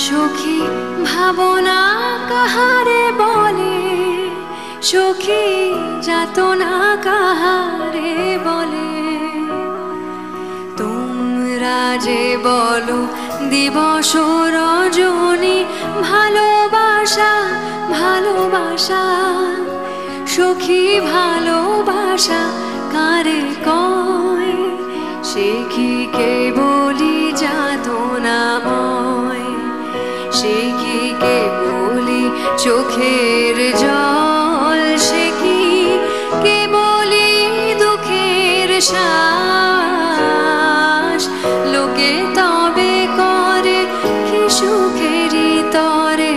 সখী ভাবনা কাহারে বলে, সখী যাতনা কাহারে বলে। তোমরা যে বলো দিবস রজনী ভালোবাসা ভালোবাসা, সখী ভালোবাসা কারে কয়, সে কি কেবলি যাতনাময়, সে কি কেবলি চোখের জল, সে কি কেবলি দুঃখের শ্বাস। লোকে তবে করে কি সুখেরই তরে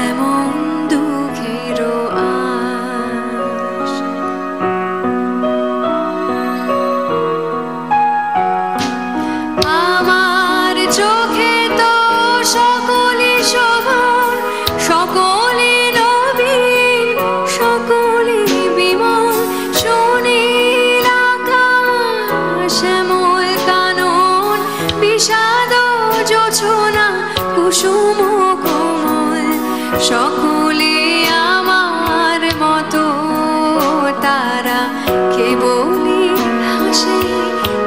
এমন দুঃখের আশ। আমার চোখে তো সকলই শোভন, সকলই নবীন, সকলই বিমল, সুনীল আকাশ শ্যামল কানন, বিষাদ জোছনা কুসুম কোমল, সকলে আমার মতো তারা কেবলি হাসে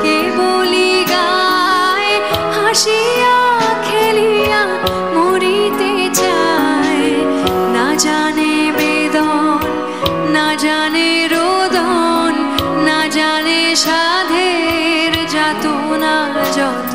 কেবলি গায়, হাসিয়া খেলিয়া মরিতে চায়। না জানে বেদন, না জানে রোদন, না জানে সাধের যাতনা যত।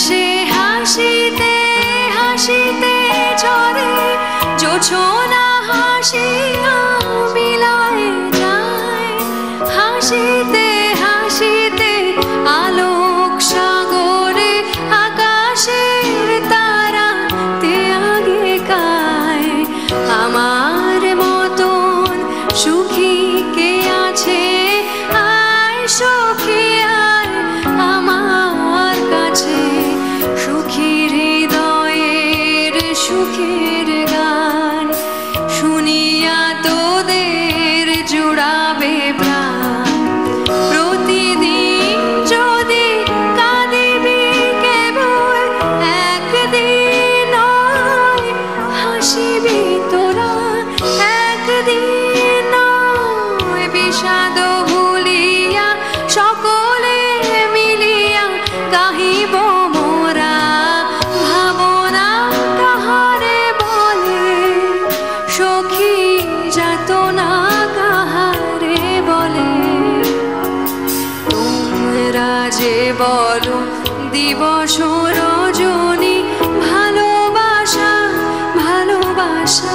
সে হাসিতে হাসিতে ঝরে জোছনা, হাসিয়া বিলায় যায়। হাসিতে হাসিতে আলোক সাগরে আকাশের তারা তে আগে কায়। আমার মতন সুখী কে আছে, আয় সখী আয় আমার কাছে। সুখী হৃদয়ের সুখের গান শুনিয়া তোদের জুড়াবে প্রাণ। প্রতিদিন যদি কাঁদিবি কেবল একদিন নয়, হাসিবি তোরা একদিন নয়। বিষাদ ভুলিয়া সকলে মিলিয়া গাহিব মোরা, ভাবনা কাহারে বলে, সখী যাতনা কাহারে বলে। তোমরা যে বলো দিবস রজনী ভালোবাসা ভালোবাসা।